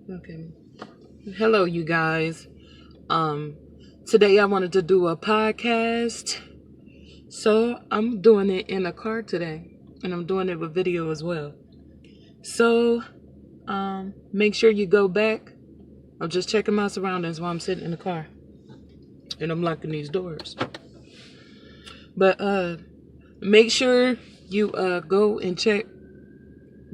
Okay. Hello, you guys. Today I wanted to do a podcast. So I'm doing it in a car today. And I'm doing it with video as well. So, make sure you go back. I'm just checking my surroundings while I'm sitting in the car. And I'm locking these doors. But make sure you go and check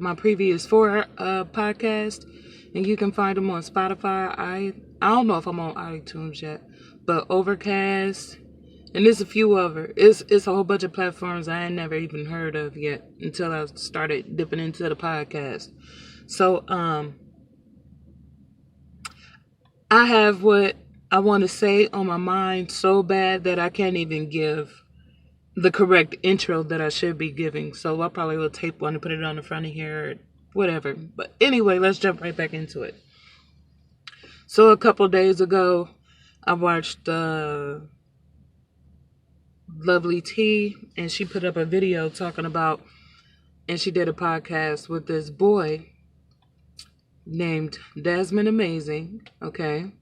my previous 4 podcasts, and you can find them on Spotify. I don't know if I'm on iTunes yet, but Overcast, and there's a few other. It's a whole bunch of platforms I ain't never even heard of yet until I started dipping into the podcast. So I have what I want to say on my mind so bad that I can't even give the correct intro that I should be giving. So I probably will tape one and put it on the front of here, or whatever. But anyway, let's jump right back into it. So a couple days ago, I watched Lovely T, and she put up a video talking about, and she did a podcast with this boy named Jasminelatishea. Okay.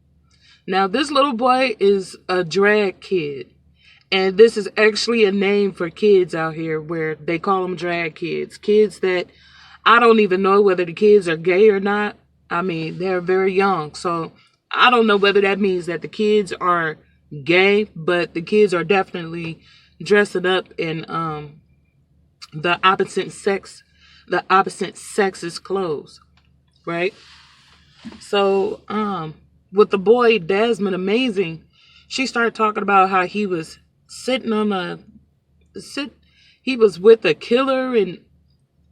Now this little boy is a drag kid. And this is actually a name for kids out here where they call them drag kids. Kids that I don't even know whether the kids are gay or not. I mean, they're very young. So I don't know whether that means that the kids are gay, but the kids are definitely dressing up in the opposite sex's clothes. Right? So with the boy Jasminelatishea, she started talking about how he was he was with a killer and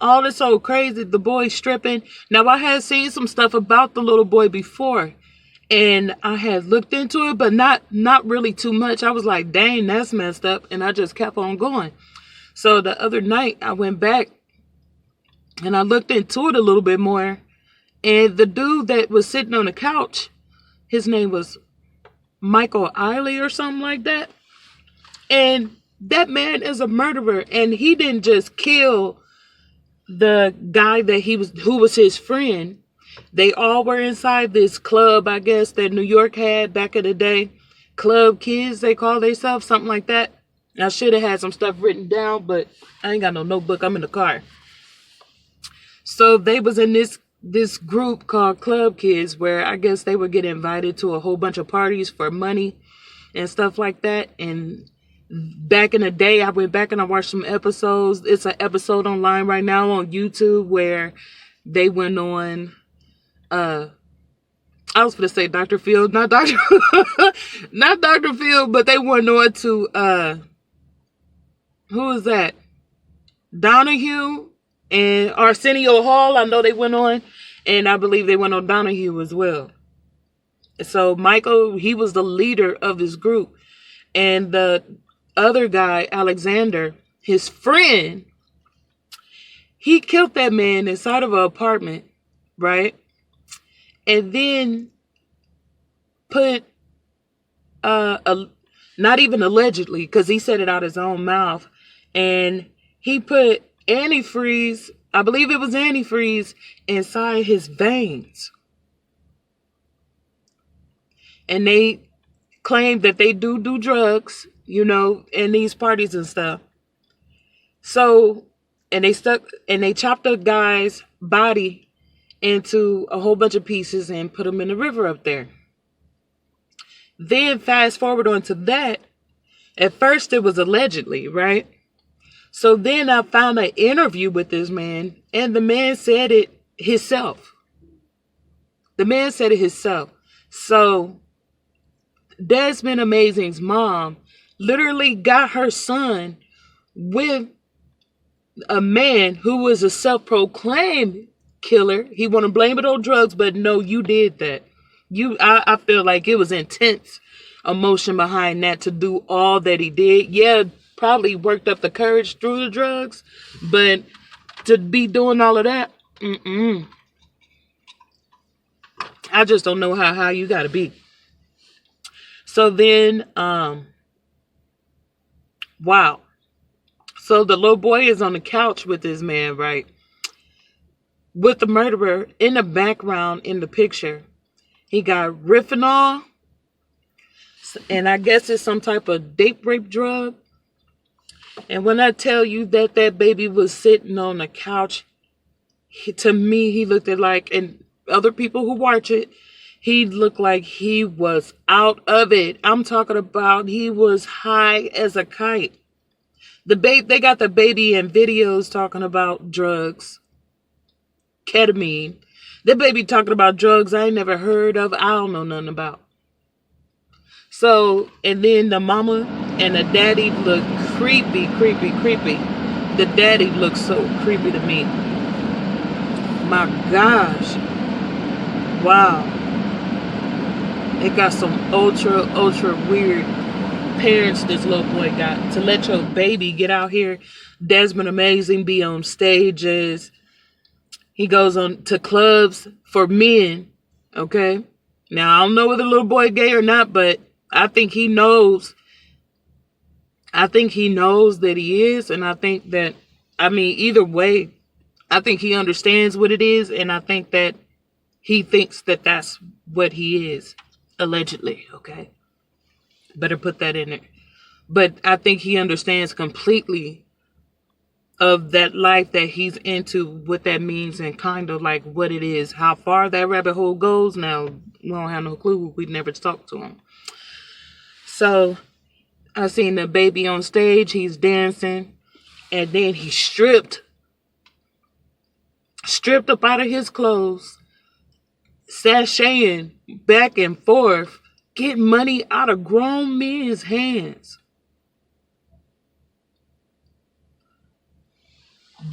all this old crazy, the boy stripping. Now I had seen some stuff about the little boy before, and I had looked into it, but not really too much. I was like, dang, that's messed up, and I just kept on going. So the other night I went back and I looked into it a little bit more, and the dude that was sitting on the couch, his name was Michael Eiley or something like that. And that man is a murderer, and he didn't just kill the guy who was his friend. They all were inside this club, I guess, that New York had back in the day. Club Kids, they call themselves, something like that. I should have had some stuff written down, but I ain't got no notebook. I'm in the car. So they was in this group called Club Kids, where I guess they would get invited to a whole bunch of parties for money and stuff like that. And back in the day, I went back and I watched some episodes. It's an episode online right now on YouTube where they went on, I was going to say Dr. Phil, not Dr. not Dr. Phil, but they went on to, who was that? Donahue and Arsenio Hall. I know they went on, and I believe they went on Donahue as well. So Michael, he was the leader of this group. And the other guy, Alexander, his friend, he killed that man inside of an apartment, right? And then put not even allegedly, because he said it out his own mouth, and he put antifreeze, I believe it was antifreeze, inside his veins. And they claimed that they do drugs, you know, in these parties and stuff. So, and they chopped the guy's body into a whole bunch of pieces and put him in the river up there. Then fast forward onto that. At first it was allegedly, right? So then I found an interview with this man, and the man said it himself. The man said it himself. So Jasminelatishea mom literally got her son with a man who was a self-proclaimed killer. He want to blame it on drugs, but no, you did that. I feel like it was intense emotion behind that to do all that he did. Yeah, probably worked up the courage through the drugs, but to be doing all of that, I just don't know how you got to be. So then, wow. So the little boy is on the couch with this man, right? with the murderer in the background in the picture. He got Riffenol, and I guess it's some type of date rape drug. And when I tell you that that baby was sitting on the couch, to me, he looked at like, and other people who watch it, he looked like he was out of it. I'm talking about he was high as a kite. They got the baby in videos talking about drugs, ketamine. The baby talking about drugs I ain't never heard of. I don't know nothing about. So, and then the mama and the daddy look creepy. The daddy looks so creepy to me. My gosh. Wow. It got some ultra weird parents this little boy got. To let your baby get out here. Desmond Amazing be on stages. He goes on to clubs for men. Okay. Now, I don't know whether the little boy gay or not, but I think he knows. I think he knows that he is. And I think that, I mean, either way, I think he understands what it is. And I think that he thinks that that's what he is. Allegedly. Okay. Better put that in there. But I think he understands completely of that life that he's into, what that means, and kind of like what it is. How far that rabbit hole goes, now, we don't have no clue. We'd never talked to him. So, I seen the baby on stage. He's dancing. And then he stripped up out of his clothes, sashaying back and forth, getting money out of grown men's hands.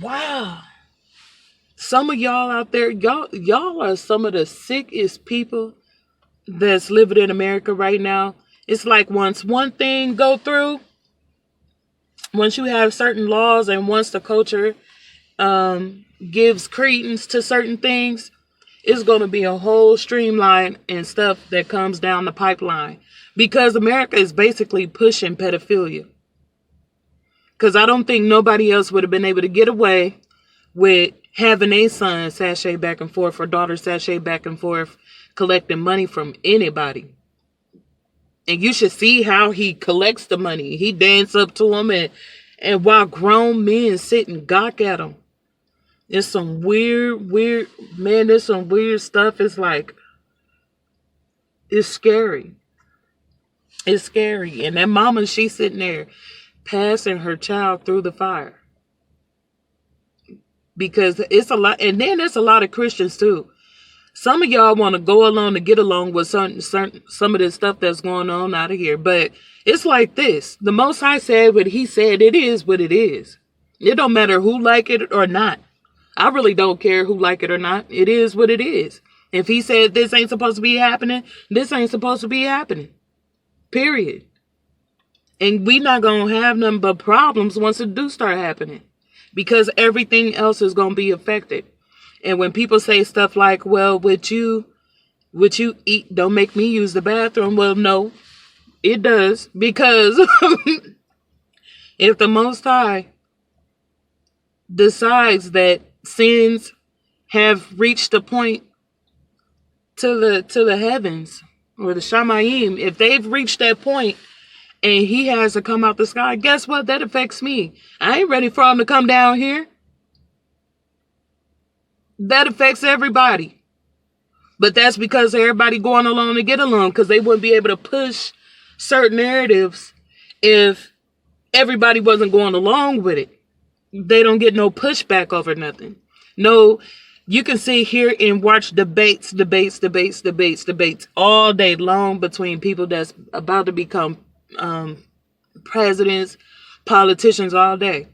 Wow. Some of y'all out there, y'all are some of the sickest people that's living in America right now. It's like once one thing go through, once you have certain laws and once the culture gives credence to certain things, it's going to be a whole streamline and stuff that comes down the pipeline. Because America is basically pushing pedophilia. Because I don't think nobody else would have been able to get away with having a son sashay back and forth or daughter sashay back and forth, collecting money from anybody. And you should see how he collects the money. He dance up to him and while grown men sit and gawk at him. There's some weird, man, there's some weird stuff. It's like, it's scary. It's scary. And that mama, she's sitting there passing her child through the fire. Because it's a lot. And then there's a lot of Christians too. Some of y'all want to go along to get along with some of this stuff that's going on out of here. But it's like this. The Most High said what he said. It is what it is. It don't matter who like it or not. I really don't care who like it or not. It is what it is. If he said this ain't supposed to be happening, this ain't supposed to be happening. Period. And we not going to have nothing but problems once it do start happening. Because everything else is going to be affected. And when people say stuff like, well, what you eat don't make me use the bathroom. Well, no, it does. Because if the Most High decides that sins have reached a point to the heavens or the Shamayim, if they've reached that point and he has to come out the sky, guess what? That affects me. I ain't ready for him to come down here. That affects everybody. But that's because everybody going along to get along, because they wouldn't be able to push certain narratives if everybody wasn't going along with it. They don't get no pushback over nothing. No, you can sit here and watch debates all day long between people that's about to become presidents, politicians all day.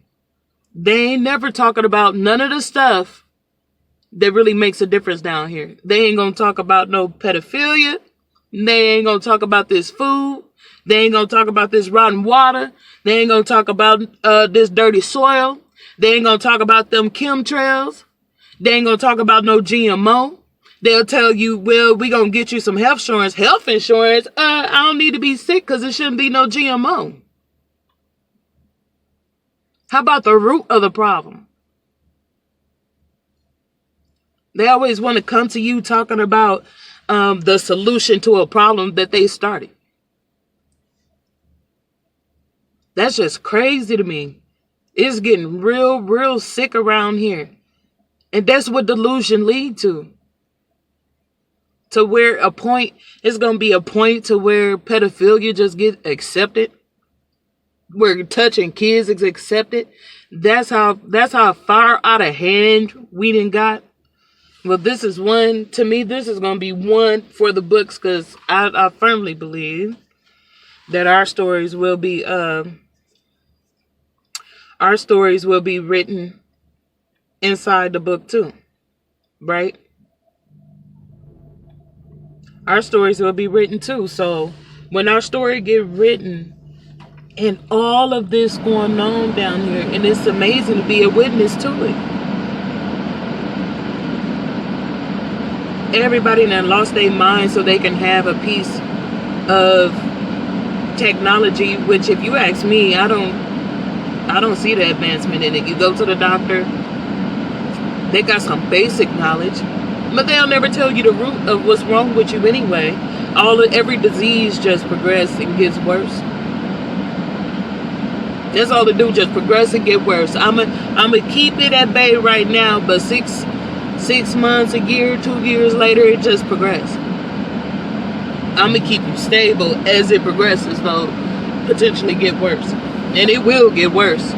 They ain't never talking about none of the stuff that really makes a difference down here. They ain't gonna talk about no pedophilia. They ain't gonna talk about this food. They ain't gonna talk about this rotten water. They ain't gonna talk about this dirty soil. They ain't gonna talk about them chemtrails. They ain't gonna talk about no GMO. They'll tell you, well, we gonna get you some health insurance. Health insurance? I don't need to be sick because there shouldn't be no GMO. How about the root of the problem? They always want to come to you talking about the solution to a problem that they started. That's just crazy to me. It's getting real sick around here. And that's what delusion lead to. To where it's going to be a point to where pedophilia just get accepted. Where touching kids is accepted. That's how far out of hand we done got. Well, this is one, to me, this is going to be one for the books, because I firmly believe that our stories will be written inside the book too, right? Our stories will be written too. So when our story get written and all of this going on down here, and it's amazing to be a witness to it. Everybody done lost their mind so they can have a piece of technology, which if you ask me, I don't see the advancement in it. You go to the doctor, they got some basic knowledge, but they'll never tell you the root of what's wrong with you anyway. Every disease just progresses and gets worse. That's all they do, just progress and get worse. I'ma keep it at bay right now, but six months, a year, 2 years later, it just progresses. I'm gonna keep you stable as it progresses, though potentially get worse. And it will get worse.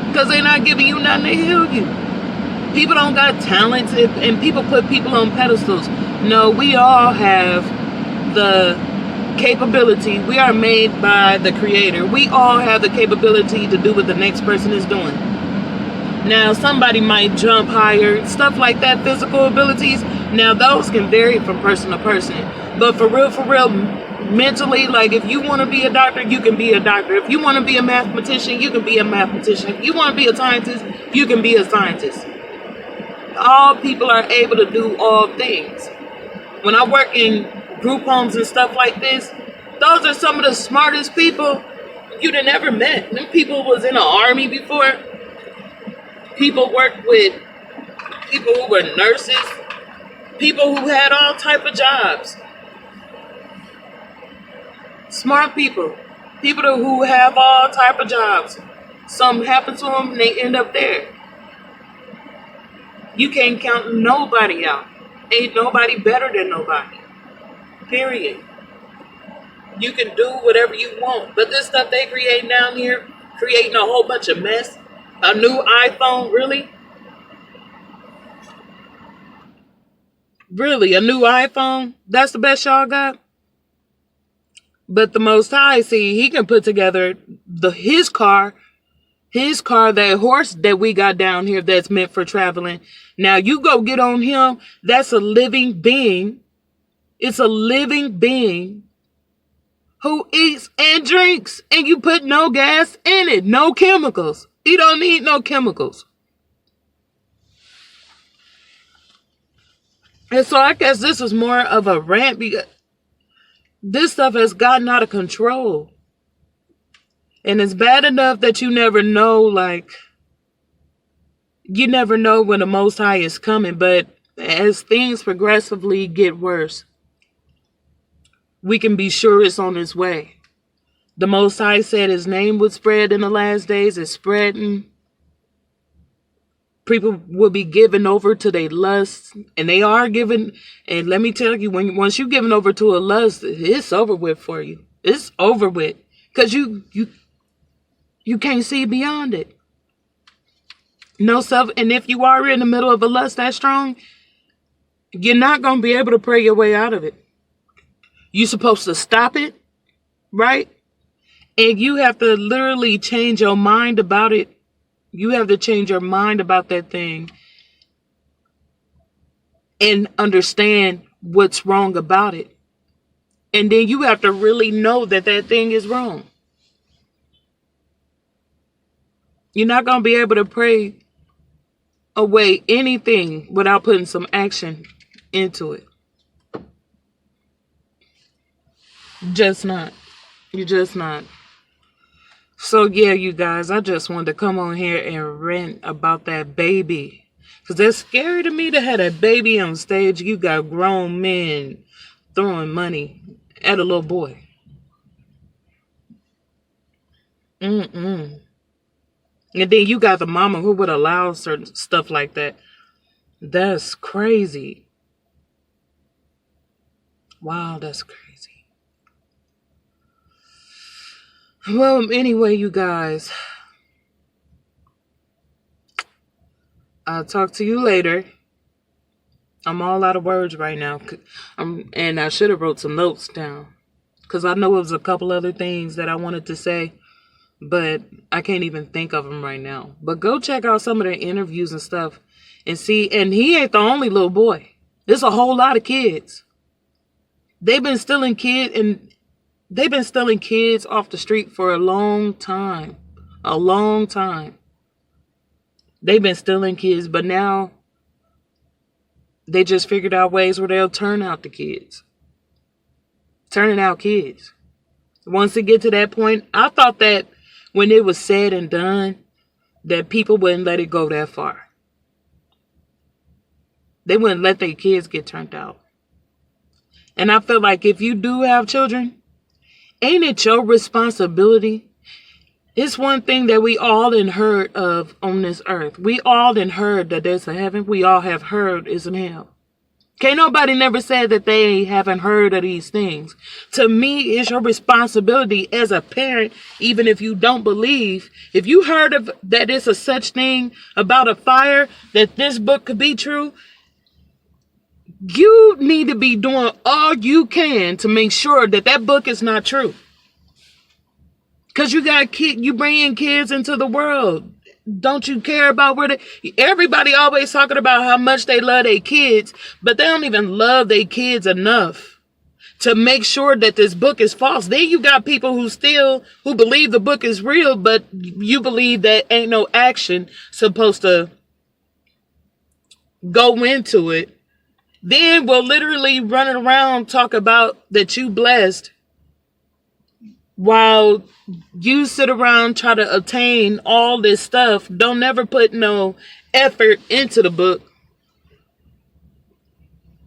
Because they're not giving you nothing to heal you. People don't got talents, and people put people on pedestals. No, we all have the capability. We are made by the Creator. We all have the capability to do what the next person is doing. Now, somebody might jump higher, stuff like that, physical abilities. Now, those can vary from person to person. But for real, mentally, like if you want to be a doctor, you can be a doctor. If you want to be a mathematician, you can be a mathematician. If you want to be a scientist, you can be a scientist. All people are able to do all things. When I work in group homes and stuff like this, those are some of the smartest people you'd have never met. Them people was in the army before. People worked with people who were nurses, people who had all type of jobs. Smart people who have all type of jobs. Something happened to them and they end up there. You can't count nobody out. Ain't nobody better than nobody. Period. You can do whatever you want. But this stuff they create down here, creating a whole bunch of mess. A new iPhone, really? Really, a new iPhone? That's the best y'all got? But the Most High, see, he can put together his car, that horse that we got down here that's meant for traveling. Now, you go get on him, that's a living being. It's a living being who eats and drinks, and you put no gas in it, no chemicals. He don't need no chemicals. And so I guess this is more of a rant because this stuff has gotten out of control. And it's bad enough that you never know, you never know when the Most High is coming. But as things progressively get worse, we can be sure it's on its way. The Most High said his name would spread in the last days. It's spreading. People will be given over to their lusts. And they are given. And let me tell you, once you're given over to a lust, it's over with for you. It's over with. Because you can't see beyond it. No self. And if you are in the middle of a lust that strong, you're not going to be able to pray your way out of it. You're supposed to stop it. Right? And you have to literally change your mind about it. You have to change your mind about that thing and understand what's wrong about it. And then you have to really know that that thing is wrong. You're not going to be able to pray away anything without putting some action into it. Just not. You're just not. So yeah, you guys, I just wanted to come on here and rant about that baby. Because that's scary to me to have a baby on stage. You got grown men throwing money at a little boy. Mm-mm. And then you got the mama who would allow certain stuff like that. That's crazy. Wow, that's crazy. Well, anyway, you guys, I'll talk to you later. I'm all out of words right now. And I should have wrote some notes down. Because I know it was a couple other things that I wanted to say. But I can't even think of them right now. But go check out some of their interviews and stuff. And see, and he ain't the only little boy. There's a whole lot of kids. They've been stealing kids off the street for a long time. A long time. They've been stealing kids, but now they just figured out ways where they'll turn out the kids. Turning out kids. Once they get to that point, I thought that when it was said and done, that people wouldn't let it go that far. They wouldn't let their kids get turned out. And I feel like if you do have children, ain't it your responsibility? It's one thing that we all done heard of on this earth. We all done heard that there's a heaven. We all have heard is an hell. Can't nobody never said that they haven't heard of these things. To me, it's your responsibility as a parent, even if you don't believe. If you heard of that it's a such thing about a fire, that this book could be true, you need to be doing all you can to make sure that that book is not true. Because you bring in kids into the world. Don't you care about everybody always talking about how much they love their kids, but they don't even love their kids enough to make sure that this book is false. Then you got people who believe the book is real, but you believe that ain't no action supposed to go into it. Then we'll literally run around talk about that you blessed while you sit around try to obtain all this stuff. Don't never put no effort into the book.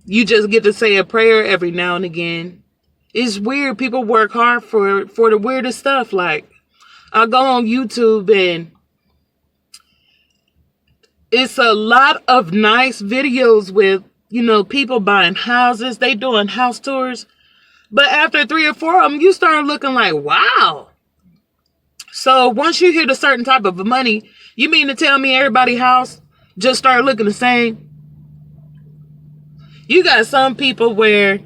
You just get to say a prayer every now and again. It's weird. People work hard for the weirdest stuff. Like, I go on YouTube and it's a lot of nice videos with, people buying houses. They doing house tours. But after 3 or 4 of them, you start looking like, wow. So once you hit a certain type of money, you mean to tell me everybody's house just start looking the same? You got some people where,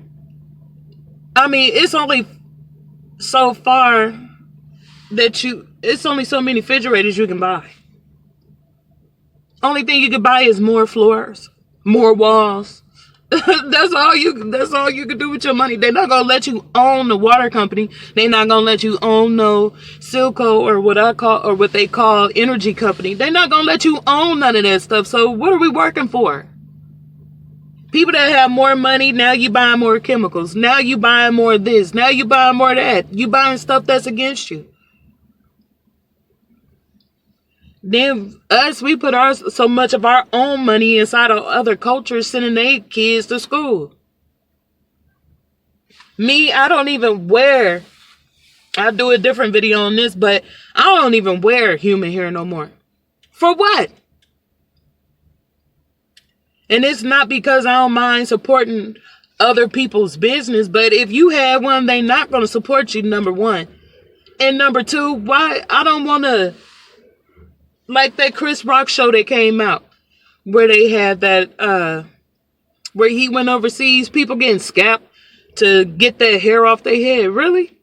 it's only so far that it's only so many refrigerators you can buy. Only thing you can buy is more floors, more walls. That's all you can do with your money. They're not gonna let you own the water company. They're not gonna let you own no Silco or what they call energy company. They're not gonna let you own none of that stuff. So what are we working for? People that have more money, now you buying more chemicals. Now you buying more of this. Now you buying more of that. You buying stuff that's against you. Then we put so much of our own money inside of other cultures, sending their kids to school. Me, I don't even wear, I'll do a different video on this, but I don't even wear human hair no more. For what? And it's not because I don't mind supporting other people's business, but if you have one, they're not going to support you, number one. And number two, why? I don't want to, like that Chris Rock show that came out, where they had that, where he went overseas, people getting scapped to get their hair off their head. Really?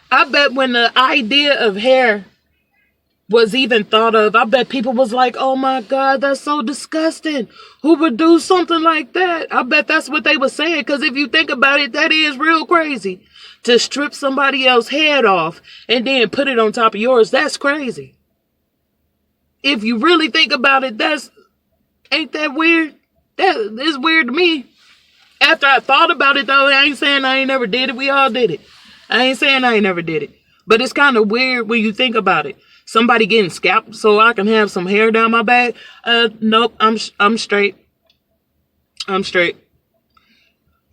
I bet when the idea of hair was even thought of, I bet people was like, oh my God, that's so disgusting. Who would do something like that? I bet that's what they were saying. Because if you think about it, that is real crazy. To strip somebody else's head off and then put it on top of yours, that's crazy. If you really think about it, ain't that weird? That is weird to me. After I thought about it, though, I ain't saying I ain't never did it. We all did it. I ain't saying I ain't never did it. But it's kind of weird when you think about it. somebody getting scalped so I can have some hair down my back. Nope, I'm straight. I'm straight.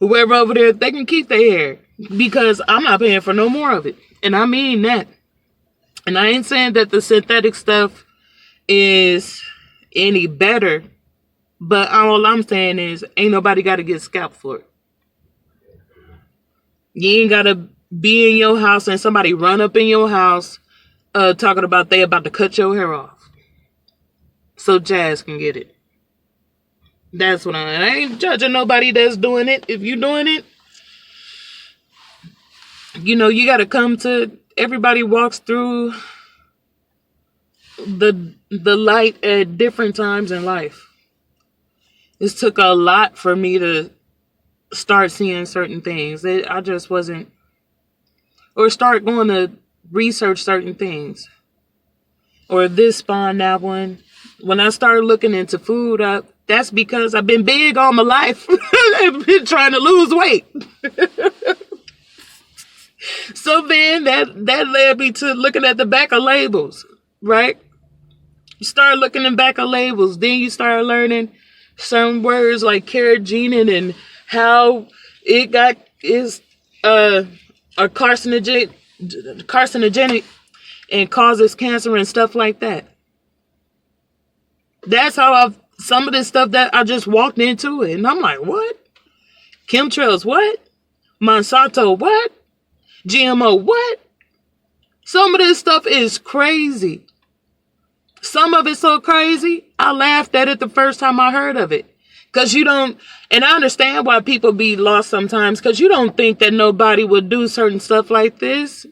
Whoever over there, they can keep their hair because I'm not paying for no more of it. And I mean that. And I ain't saying that the synthetic stuff is any better, but all I'm saying is ain't nobody got to get scalped for it. You ain't got to be in your house and somebody run up in your house talking about they about to cut your hair off so Jazz can get it. That's what I ain't judging nobody that's doing it. If you doing it, you know, you got to come to, everybody walks through the light at different times in life. It took a lot for me to start seeing certain things. I just wasn't, or start going to research certain things. Or this spawned that one. When I started looking into food, that's because I've been big all my life. I've been trying to lose weight. So then that led me to looking at the back of labels, right? You start looking in back of labels. Then you start learning some words like carrageenan and how it is a carcinogenic and causes cancer and stuff like that. That's how some of this stuff that I just walked into it. And I'm like, what? Chemtrails, what? Monsanto, what? GMO, what? Some of this stuff is crazy. Some of it's so crazy, I laughed at it the first time I heard of it. Because you don't, and I understand why people be lost sometimes, because you don't think that nobody would do certain stuff like this.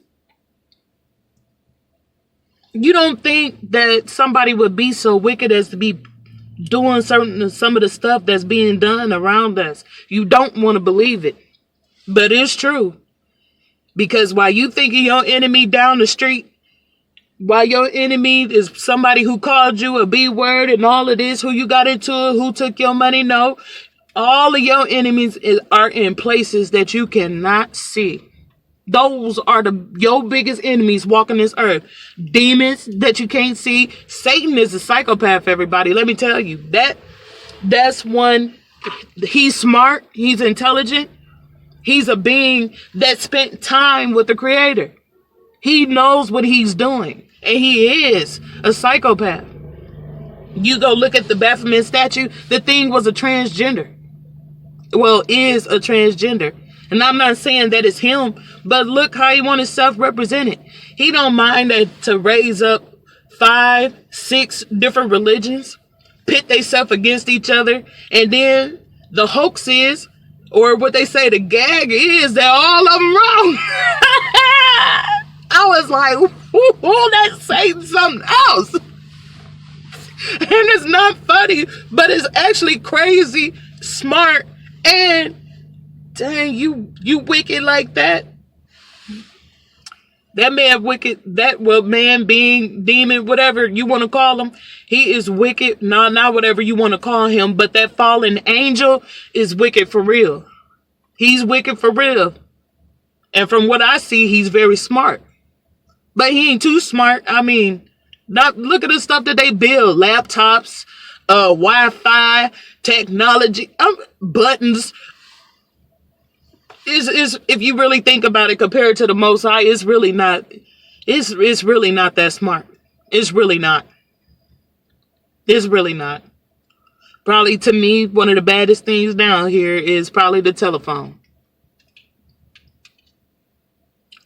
You don't think that somebody would be so wicked as to be doing some of the stuff that's being done around us. You don't want to believe it. But it's true. Because while you think of your enemy down the street, while your enemy is somebody who called you a B word and all of this, who you got into it, who took your money, no. All of your enemies are in places that you cannot see. Those are your biggest enemies walking this earth. Demons that you can't see. Satan is a psychopath, everybody. Let me tell you. That's one. He's smart. He's intelligent. He's a being that spent time with the Creator. He knows what he's doing. And he is a psychopath. You go look at the Baphomet statue. The thing was a transgender. Well, is a transgender. And I'm not saying that it's him, but look how he wants himself represented. He don't mind to raise up 5, 6 different religions, pit themselves against each other, and then the hoax is, or what they say, the gag is that all of them wrong. I was like, ooh, that's saying something else. And it's not funny, but it's actually crazy, smart, and dang, you wicked like that. That man wicked, man, being, demon, whatever you want to call him, he is wicked. Not whatever you want to call him, but that fallen angel is wicked for real. He's wicked for real. And from what I see, he's very smart. But he ain't too smart. I mean, look at the stuff that they build. Laptops, Wi-Fi, technology, buttons. Is if you really think about it, compared to the Most High, it's really not that smart. It's really not. It's really not. Probably, to me, one of the baddest things down here is probably the telephone.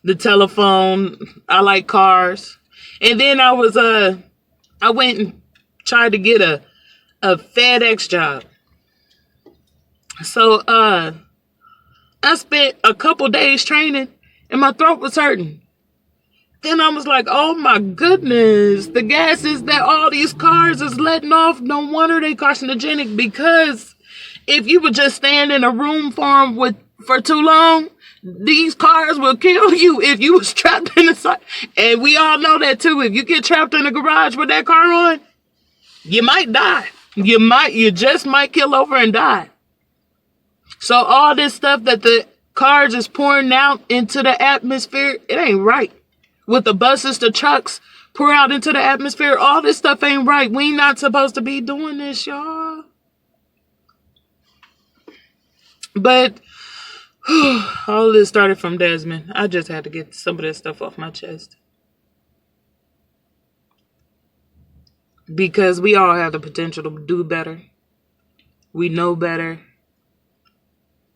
The telephone. I like cars. And then I went and tried to get a FedEx job. So, I spent a couple days training and my throat was hurting. Then I was like, oh my goodness, the gases that all these cars is letting off, no wonder they carcinogenic, because if you would just stand in a room for too long, these cars will kill you if you was trapped in the side. And we all know that too. If you get trapped in a garage with that car on, you might die. You just might kill over and die. So all this stuff that the cars is pouring out into the atmosphere, it ain't right. With the buses, the trucks pour out into the atmosphere. All this stuff ain't right. We not supposed to be doing this, y'all. But all this started from Desmond. I just had to get some of that stuff off my chest. Because we all have the potential to do better. We know better.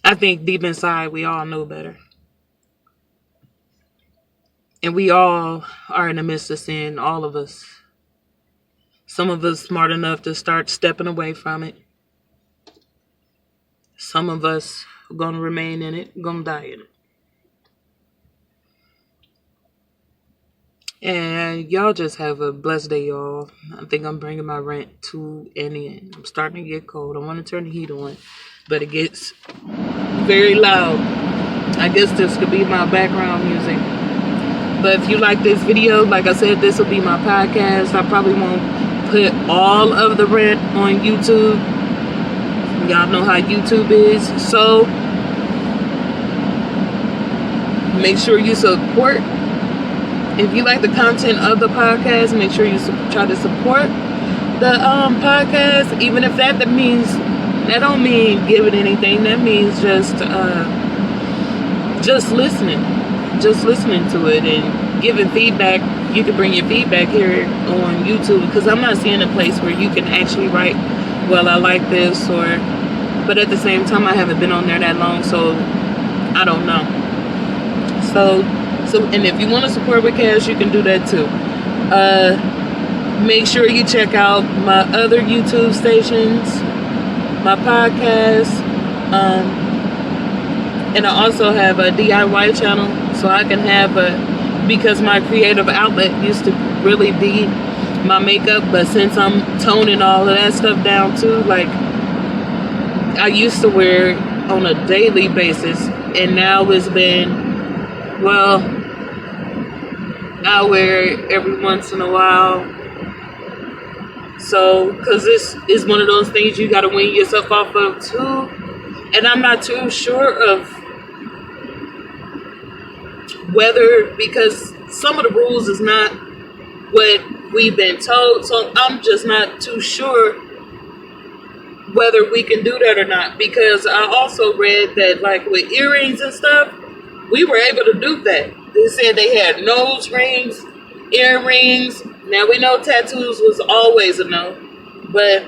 I think deep inside we all know better. And we all are in the midst of sin, all of us. Some of us smart enough to start stepping away from it. Some of us are going to remain in it, going to die in it. And y'all just have a blessed day, y'all. I think I'm bringing my rant to an end. I'm starting to get cold. I want to turn the heat on, but it gets very loud. I guess this could be my background music. But if you like this video, like I said, this will be my podcast. I probably won't put all of the rant on YouTube. Y'all know how YouTube is. So make sure you support. If you like the content of the podcast, make sure you try to support the podcast. Even if that means, that don't mean giving anything. That means just listening. Just listening to it and giving feedback. You can bring your feedback here on YouTube, because I'm not seeing a place where you can actually write, well, I like this, but at the same time, I haven't been on there that long, so I don't know. So, and if you want to support with cash, you can do that too. Make sure you check out my other YouTube stations, my podcast, and I also have a DIY channel, so I can have because my creative outlet used to really be my makeup, but since I'm toning all of that stuff down too, like I used to wear on a daily basis, and now it's been, well, I wear it every once in a while. So, because this is one of those things you got to wean yourself off of too. And I'm not too sure of whether, because some of the rules is not what we've been told. So I'm just not too sure whether we can do that or not. Because I also read that, like with earrings and stuff, we were able to do that. They said they had nose rings, earrings. Now we know tattoos was always a no, but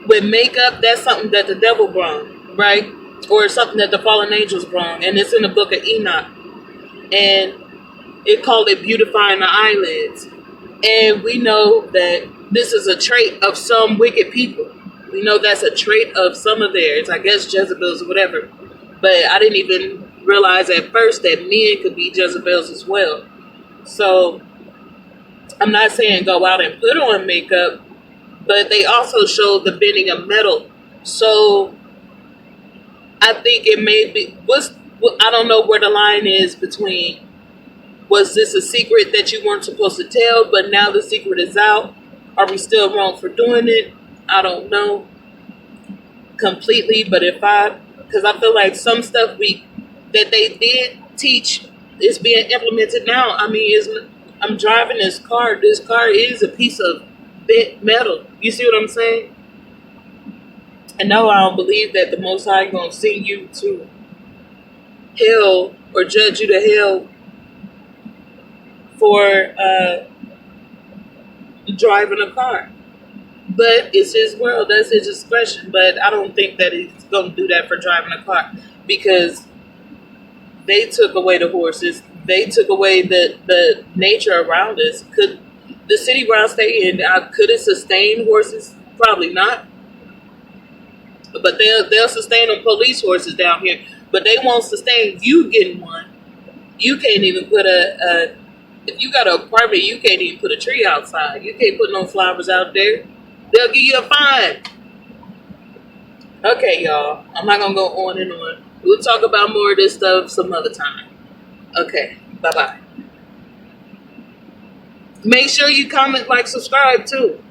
with makeup, that's something that the devil brought, right? Or something that the fallen angels brought, and it's in the book of Enoch, and it called it beautifying the eyelids. And we know that this is a trait of some wicked people. We know that's a trait of some of theirs, I guess Jezebels or whatever. But I didn't even realize at first that men could be Jezebels as well. So I'm not saying go out and put on makeup, but they also showed the bending of metal. So I think it may be, I don't know where the line is between, was this a secret that you weren't supposed to tell, but now the secret is out? Are we still wrong for doing it? I don't know completely, but because I feel like some stuff that they did teach is being implemented now. I mean, I'm driving this car. This car is a piece of bent metal. You see what I'm saying? And no, I don't believe that the Most High going to send you to hell or judge you to hell for driving a car. But it's his world. That's his discretion. But I don't think that he's going to do that for driving a car, because they took away the horses. They took away the nature around us. Could the city where I stay in, could it sustain horses? Probably not. But they'll sustain them police horses down here. But they won't sustain you getting one. You can't even put if you got an apartment, you can't even put a tree outside. You can't put no flowers out there. They'll give you a fine. Okay, y'all. I'm not going to go on and on. We'll talk about more of this stuff some other time. Okay. Bye-bye. Make sure you comment, like, subscribe, too.